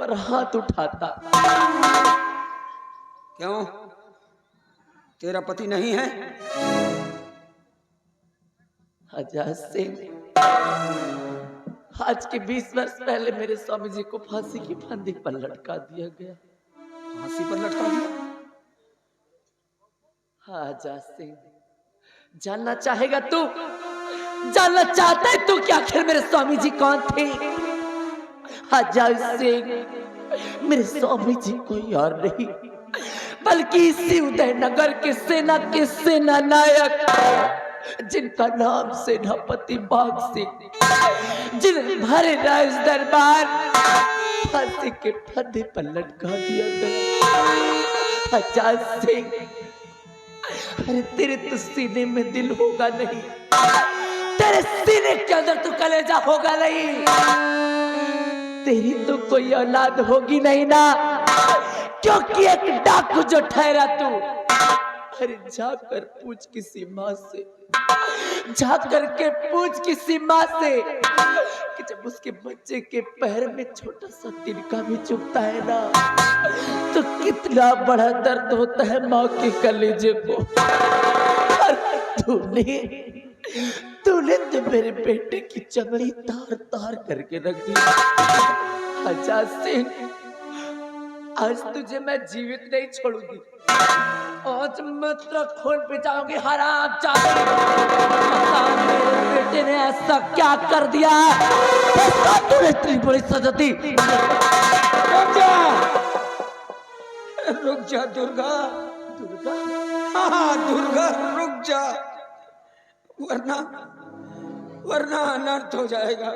पर हाथ उठाता। क्यों, तेरा पति नहीं है? आजाद सिंह, आज के 20 वर्ष पहले मेरे स्वामी जी को फांसी की फंदी पर लटका दिया गया। फांसी पर लटका दिया? हाँ आजाद सिंह, जानना चाहेगा तू? जानना चाहता है तू कि आखिर मेरे स्वामी जी कौन थे? आजाद सिंह, मेरे स्वामी जी कोई और नहीं बल्कि इसी उदयनगर के सेना नायक, जिनका नाम सेनापति बाग सिंह, जिन्हें भरे राज दरबार फांसी के फंदे पर लटका दिया गया। आजाद सिंह, अरे तेरे तो सीने में दिल होगा नहीं, तेरे सीने के अंदर तो कलेजा होगा नहीं, तेरी तो कोई औलाद होगी नहीं ना, क्योंकि एक डाकू जो ठहरा तू। अरे जाकर पूछ किसी माँ से, जाकर के पूछ किसी माँ से कि जब उसके बच्चे के पैर में छोटा सा तिनका भी चुभता है ना, तो कितना बड़ा दर्द होता है माँ के कलेजे को। तूने तो मेरे बेटे की चमड़ी तार तार करके रख दी। आजाद सिंह, आज तुझे मैं जीवित नहीं छोड़ूंगी, आज मैं तेरा खून पिचाऊंगी हराम जादे। मेरे बेटे ने ऐसा क्या कर दिया तूने इतनी बड़ी सजा दी? रुक जा दुर्गा, दुर्गा, हाँ दुर्गा रुक जा, वरना अनर्थ हो जाएगा।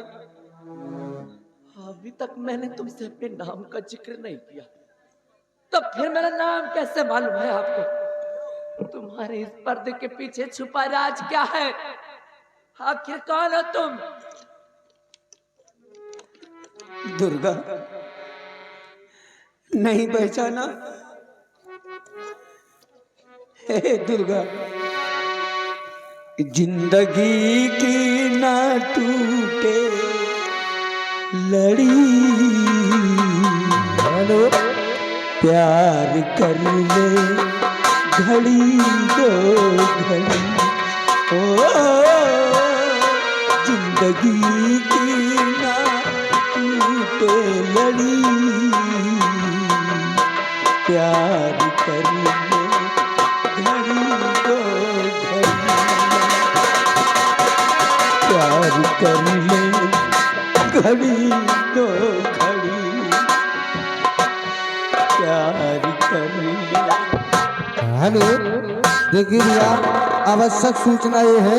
अभी तक मैंने तुमसे अपने नाम का जिक्र नहीं किया, तो फिर मेरा नाम कैसे मालूम है आपको? तुम्हारे इस पर्दे के पीछे छुपा राज क्या है? आखिर कौन हो तुम? दुर्गा, नहीं पहचाना? हे दुर्गा, जिंदगी की ना टूटे लड़ी, प्यार कर ले घड़ी दो घड़ी, ओ जिंदगी की ना टूटे लड़ी, प्यार कर ले घड़ी दो घड़ी, प्यार कर ले घड़ी दो घड़ी, प्यार कर ले। हेलो, देखिए भैया, आवश्यक सूचना ये है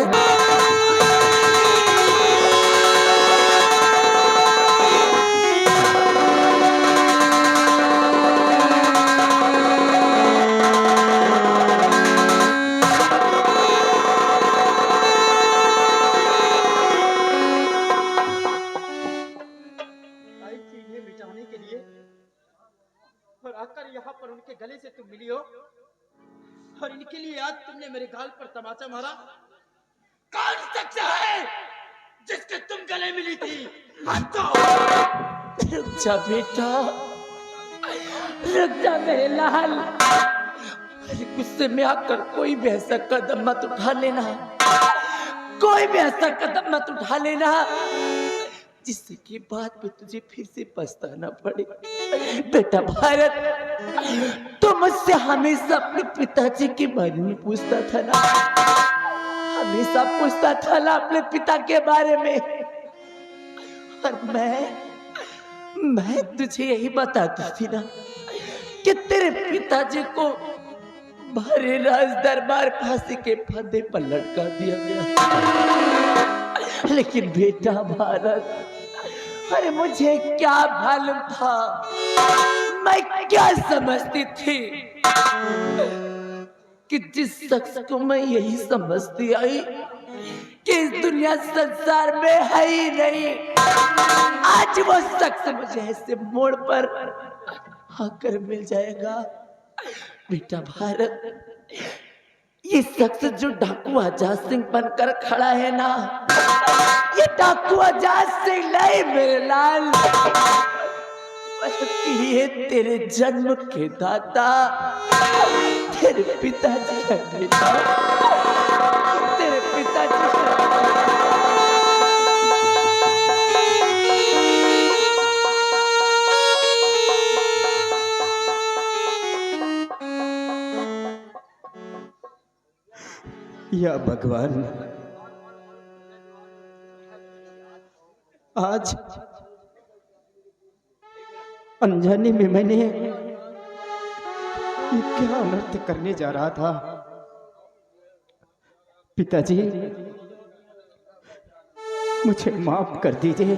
मिटाने के लिए, और आकर यहाँ पर उनके गले से तुम मिली हो, और इनके लिए आज तुमने मेरे गाल पर तमाचा मारा। कौन शख्स है जिसके तुम गले मिली थी? रुक जा बेटा, रुक जा मेरे लाल। अरे गुस्से में आकर कोई भी ऐसा कदम मत उठा लेना, कोई भी ऐसा कदम मत उठा लेना जिससे कि बाद में तुझे फिर से पछताना पड़े। बेटा भारत, तो मुझसे हमेशा अपने पिताजी के बारे में पूछता था ना, हमेशा पूछता था ना अपने पिता के बारे में, और मैं तुझे यही बताती थी ना कि तेरे पिताजी को भरे राज दरबार फांसी के फंदे पर लटका दिया गया। लेकिन बेटा भारत, अरे मुझे क्या मालूम था, मैं क्या समझती थी कि जिस शख्स को मैं यही समझती आई कि इस दुनिया संसार में है ही नहीं, आज वो शख्स मुझे ऐसे मोड़ पर आकर मिल जाएगा। बेटा भारत, ये शख्स जो डाकू आजाद सिंह बनकर खड़ा है ना, ये डाकू आजाद सिंह नहीं मेरे लाल, ये तेरे जन्म के दाता तेरे पिताजी है बेटा, तेरे पिताजी है। या भगवान, आज अनजाने में मैंने ये क्या अनर्थ करने जा रहा था। पिताजी, मुझे माफ कर दीजिए,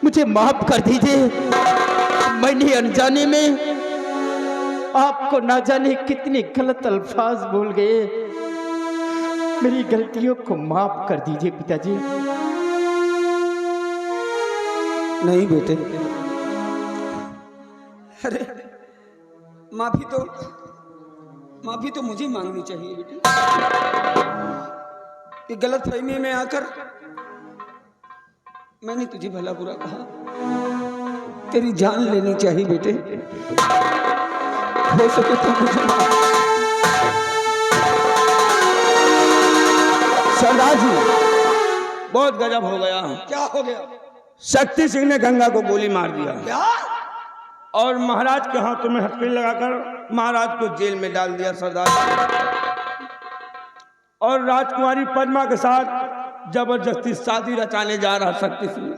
मुझे माफ कर दीजिए। मैंने अनजाने में आपको ना जाने कितने गलत अल्फाज बोल गए। मेरी गलतियों को माफ कर दीजिए पिताजी। नहीं बेटे, अरे माफी तो मुझे मांगनी चाहिए बेटे। ये गलत फहमी में आकर मैंने तुझे भला बुरा कहा, तेरी जान लेनी चाहिए बेटे। हो सके तो मुझे सरदार जी, बहुत गजब हो गया। क्या हो गया? शक्ति सिंह ने गंगा को गोली मार दिया। क्या? और महाराज के हाथों में हथकड़ी लगाकर महाराज को जेल में डाल दिया सरदार। और राजकुमारी पद्मा के साथ जबरदस्ती शादी रचाने जा रहा शक्ति सिंह।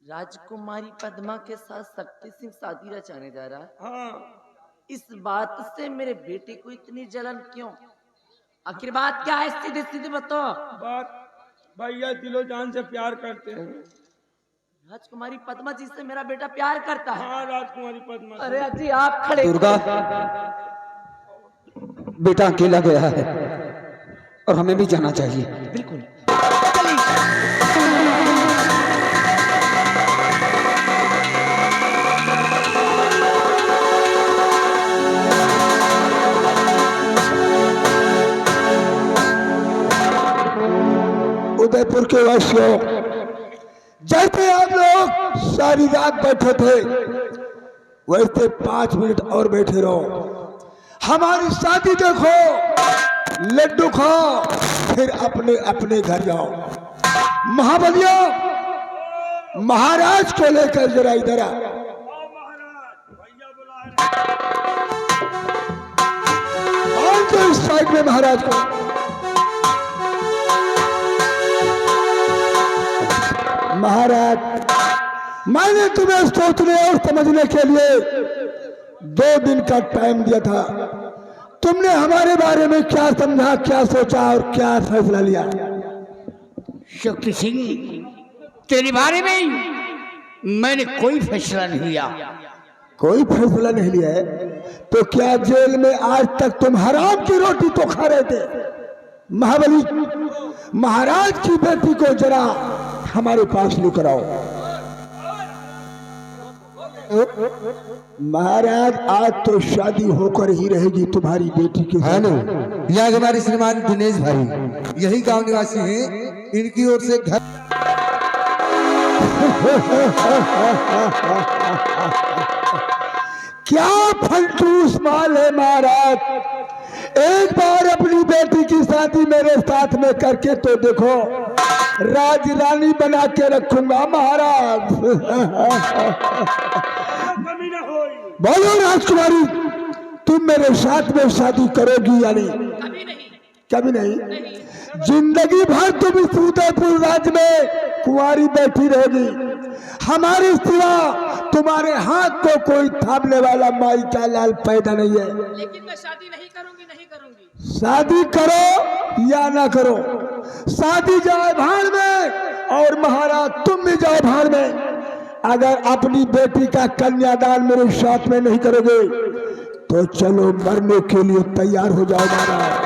राजकुमारी पद्मा के साथ शक्ति सिंह शादी रचाने जा रहा है। हाँ, इस बात से मेरे बेटे को इतनी जलन क्यों? आखिर बात क्या है? सीधे सीधे बताओ। बात भैया दिलो जान से प्यार करते हैं। राजकुमारी पद्मा जी से मेरा बेटा प्यार करता है। हाँ, राजकुमारी पद्मा। अरे अजी आप खड़े। दुर्गा, बेटा अकेला गया है और हमें भी जाना चाहिए। बिल्कुल। उदयपुर के वासियों, जैसे आप लोग सारी रात बैठे थे वैसे 5 मिनट और बैठे रहो। हमारी शादी देखो, लड्डू खाओ, फिर अपने अपने घर जाओ। महाबलियों, महाराज को लेकर जरा इधर आ। और तो इस साइड में महाराज को। महाराज, मैंने तुम्हें सोचने और समझने के लिए 2 दिन का टाइम दिया था। तुमने हमारे बारे में क्या समझा, क्या सोचा और क्या फैसला लिया? शक्ति सिंह, तेरे बारे में मैंने कोई फैसला नहीं लिया। कोई फैसला नहीं लिया है? तो क्या जेल में आज तक तुम हराम की रोटी तो खा रहे थे? महाबली, महाराज की बेटी को जरा हमारे पास लेकर आओ। महाराज, आज तो शादी होकर ही रहेगी तुम्हारी बेटी की। हेलो, यह हमारे श्रीमान दिनेश भाई, यही गांव निवासी हैं। इनकी ओर से घर क्या फंटूस माल है महाराज। एक बार अपनी बेटी की शादी मेरे साथ में करके तो देखो, राज रानी बना के रखूंगा महाराज। बोलो राजकुमारी, तुम मेरे साथ में शादी करोगी या नहीं? कभी नहीं। कभी नहीं। जिंदगी भर तुम इस उदयपुर राज्य में कुंवारी बैठी रहोगी। हमारे सिवा तुम्हारे हाथ को कोई थामने वाला माई का लाल पैदा नहीं है। लेकिन मैं शादी नहीं करूंगी, नहीं करूंगी। शादी करो या ना करो, शादी जाए भाड़ में और महाराज तुम भी जाओ भाड़ में। अगर अपनी बेटी का कन्यादान मेरे साथ में नहीं करोगे तो चलो मरने के लिए तैयार हो जाओ महाराज।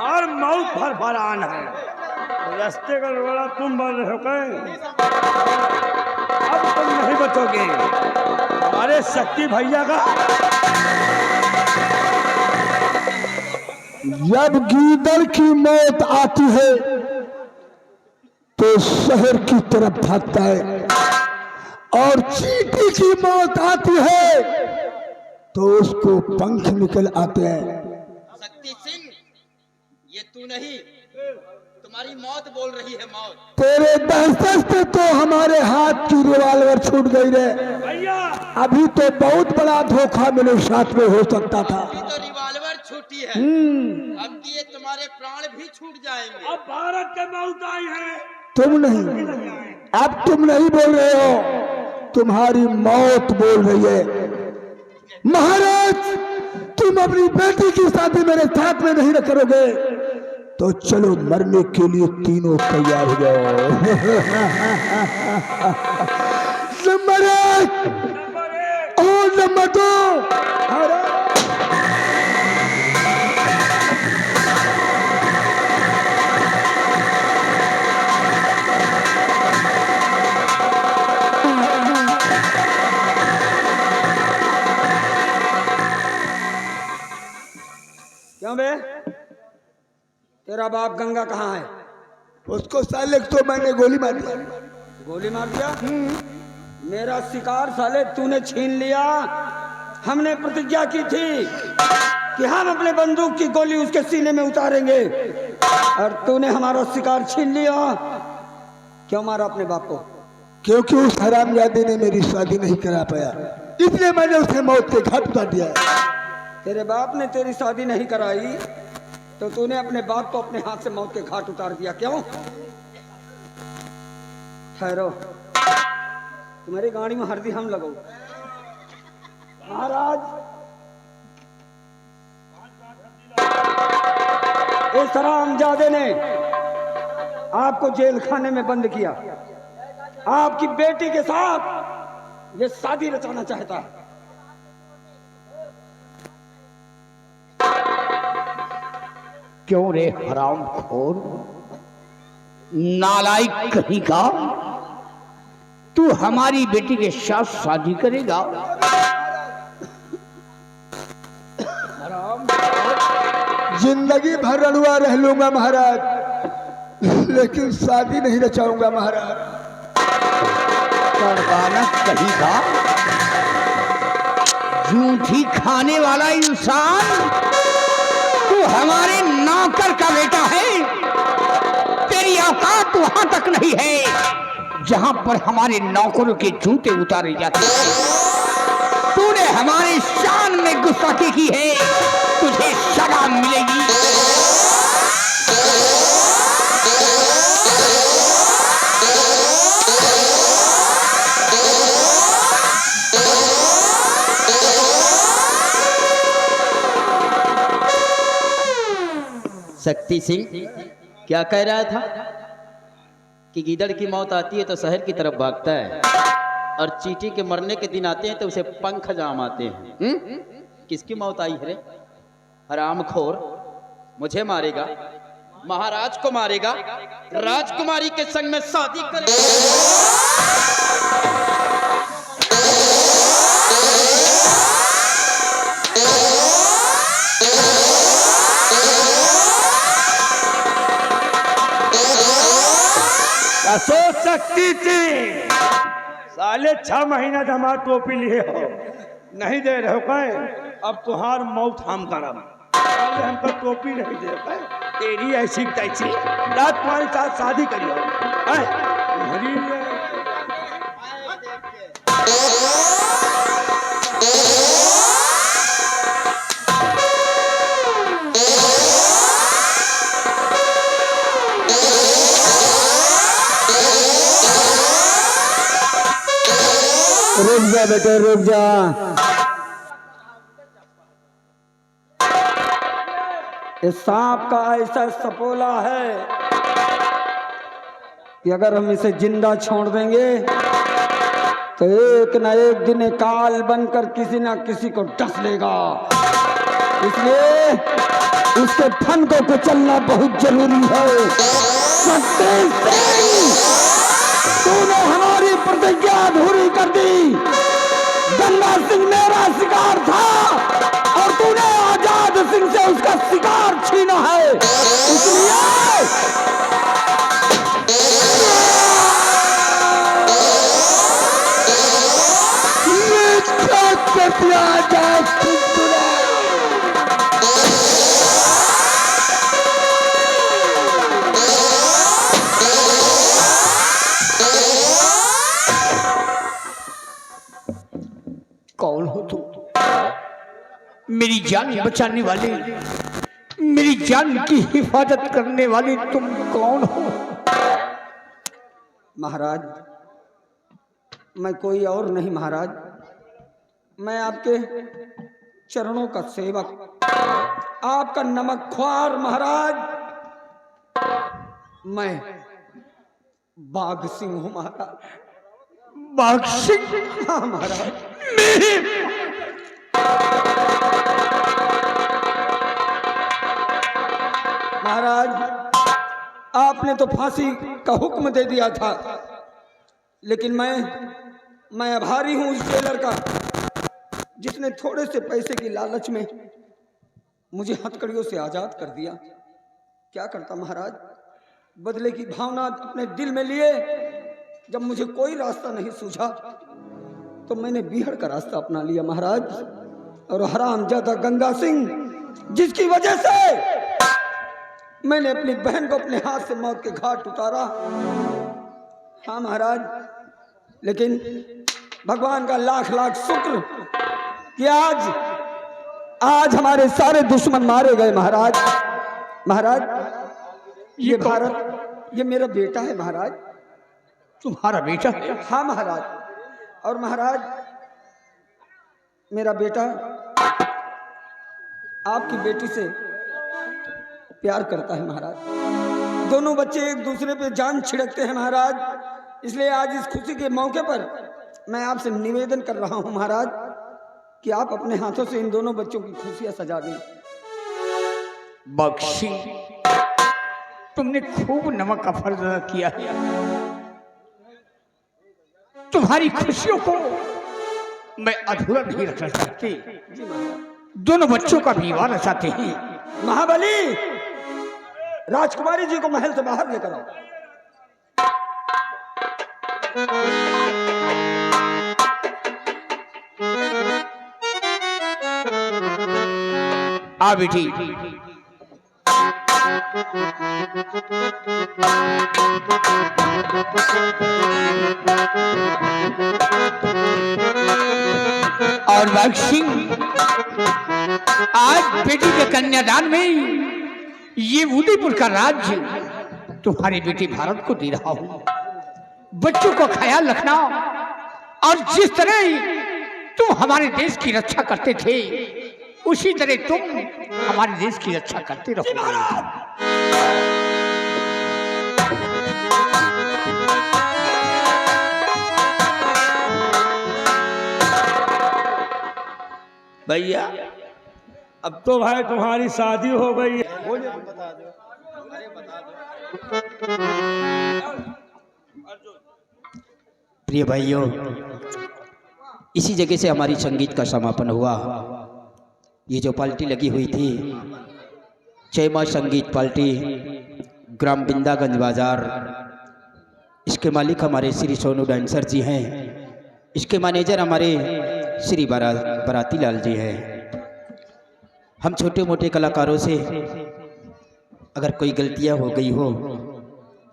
और मौत भर फरान है। रास्ते का रोड़ा तुम बन रहे हो कहीं, अब तुम नहीं बचोगे। अरे शक्ति भैया का जब गीदड़ की मौत आती है तो शहर की तरफ भागता है, और चींटी की मौत आती है तो उसको पंख निकल आते हैं। शक्ति सिंह, ये तू नहीं, तुम्हारी मौत बोल रही है, मौत। तेरे दहशत से तो हमारे हाथ की रिवाल्वर छूट गई रे। भैया अभी तो बहुत बड़ा धोखा मेरे साथ में हो सकता था। अभी तो रिवॉल्वर छूटी है, अब ये तुम्हारे प्राण भी छूट जाएंगे। अब भारत के मौत आई है। तुम नहीं, अब तुम नहीं बोल रहे हो, तुम्हारी मौत बोल रही है। महाराज, तुम अपनी बेटी की शादी मेरे साथ में नहीं करोगे तो चलो मरने के लिए तीनों तैयार हो जाओ। नंबर 1 और नंबर 2। क्यों बे, तेरा बाप गंगा कहाँ है? उसको साले तो मैंने गोली मार दिया। गोली मार दिया? मेरा शिकार साले तूने छीन लिया। हमने प्रतिज्ञा की थी कि हम अपने बंदूक की गोली उसके सीने में उतारेंगे, और तूने हमारा शिकार छीन लिया। क्यों मारा अपने बाप को? क्योंकि उस हरामजादे ने मेरी शादी नहीं करा पाया, इसलिए मैंने उसे मौत के घाट उतार दिया। तेरे बाप ने तेरी शादी नहीं कराई तो तूने अपने बाप को अपने हाथ से मौत के घाट उतार दिया। क्यों? ठहरो, तुम्हारी गाड़ी में हरदी हम लगो। महाराज, इस हरामजादे ने आपको जेल खाने में बंद किया, आपकी बेटी के साथ ये शादी रचाना चाहता है। क्यों रे हरामखोर, नालायक कहीं का, तू हमारी बेटी के साथ शादी करेगा? जिंदगी भर रड़ुआ रह लूंगा महाराज, लेकिन शादी नहीं रचाऊंगा महाराज। करवाना कहीं का, जूठी खाने वाला इंसान, तू हमारे नौकर का बेटा है। तेरी औकात वहां तक नहीं है जहां पर हमारे नौकरों के जूते उतारे जाते हैं। तूने हमारे शान में गुस्ताखी की है, तुझे सजा मिलेगी। शक्ति सिंह क्या कह रहा था कि गीदड़ की मौत आती है तो शहर की तरफ भागता है, और चींटी के मरने के दिन आते हैं तो उसे पंख जाम आते हैं। किसकी मौत आई है रे? हरामखोर, मुझे मारेगा, महाराज को मारेगा, राजकुमारी के संग में शादी करेगा। सोच सकती थी साले 6 महीना जमा टोपी लिए हो, नहीं दे रहे हो कहे, अब तुहार मौत हम करब। साले हमको टोपी नहीं दे पाए, तेरी ऐसी तैसी रात तुम्हारे साथ शादी करी हो। रुक जा बेटे, रुक जा। इस सांप का ऐसा सपोला है कि अगर हम इसे जिंदा छोड़ देंगे तो एक न एक दिन काल बनकर किसी न किसी को डस लेगा। इसलिए उसके फन को कुचलना बहुत जरूरी है। सत्तेज सिंह, तूने हमारी प्रतिज्ञा अधूरी कर दी। गंगा सिंह मेरा शिकार था और तूने आजाद सिंह से उसका शिकार छीना है, इसलिए आजाद सिंह तूने कौन हो तुम? मेरी जान बचाने वाले, मेरी जान की हिफाजत करने वाले तुम कौन हो? महाराज, मैं कोई और नहीं महाराज, मैं आपके चरणों का सेवक, आपका नमक ख्वार महाराज, मैं बाघ सिंह हूं महाराज। बाघ सिंह? हाँ महाराज। महाराज, आपने तो फांसी का हुक्म दे दिया था, लेकिन मैं आभारी हूं उस जेलर का जिसने थोड़े से पैसे की लालच में मुझे हथकड़ियों से आजाद कर दिया। क्या करता महाराज, बदले की भावना अपने दिल में लिए जब मुझे कोई रास्ता नहीं सूझा तो मैंने बीहड़ का रास्ता अपना लिया महाराज। और हरामजादा गंगा सिंह, जिसकी वजह से मैंने अपनी बहन को अपने हाथ से मौत के घाट उतारा। हाँ महाराज, लेकिन भगवान का लाख लाख शुक्र कि आज हमारे सारे दुश्मन मारे गए महाराज। महाराज, ये भारत, ये मेरा बेटा है महाराज। तुम्हारा बेटा? हाँ महाराज। और महाराज, मेरा बेटा आपकी बेटी से प्यार करता है महाराज। दोनों बच्चे एक दूसरे पे जान छिड़कते हैं महाराज। इसलिए आज इस खुशी के मौके पर मैं आपसे निवेदन कर रहा हूं महाराज कि आप अपने हाथों से इन दोनों बच्चों की खुशियां सजा दें। बख्शी, तुमने खूब नमक का फर्ज अदा किया है। तुम्हारी खुशियों को मैं अधूरा नहीं रखना चाहती। दोनों बच्चों का विवाह चाहते हैं। महाबली, राजकुमारी जी को महल से बाहर लेकर आओ। आ बेटी, और बाघ सिंह, आज बेटी के कन्यादान में ये उदयपुर का राज्य तुम्हारी बेटी भारत को दे रहा हूं। बच्चों को ख्याल रखना, और जिस तरह तुम हमारे देश की रक्षा करते थे उसी तरह तुम हमारे देश की रक्षा करते रहो। भैया, अब तो भाई तुम्हारी शादी हो गई है। प्रिय भाइयों, इसी जगह से हमारी संगीत का समापन हुआ। ये जो पार्टी लगी हुई थी, जय मां संगीत पार्टी, ग्राम बिंदागंज बाजार, इसके मालिक हमारे श्री सोनू डांसर जी हैं। इसके मैनेजर हमारे श्री बराती लाल जी हैं। हम छोटे मोटे कलाकारों से अगर कोई गलतियां हो गई हो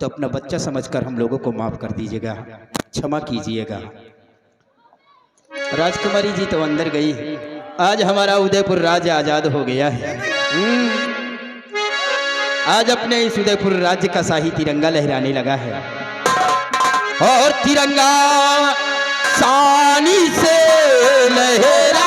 तो अपना बच्चा समझकर हम लोगों को माफ़ कर दीजिएगा, क्षमा कीजिएगा। राजकुमारी जी तो अंदर गई, आज हमारा उदयपुर राज्य आज़ाद हो गया है। आज अपने इस उदयपुर राज्य का शाही तिरंगा लहराने लगा है, और तिरंगा शानी से लहरा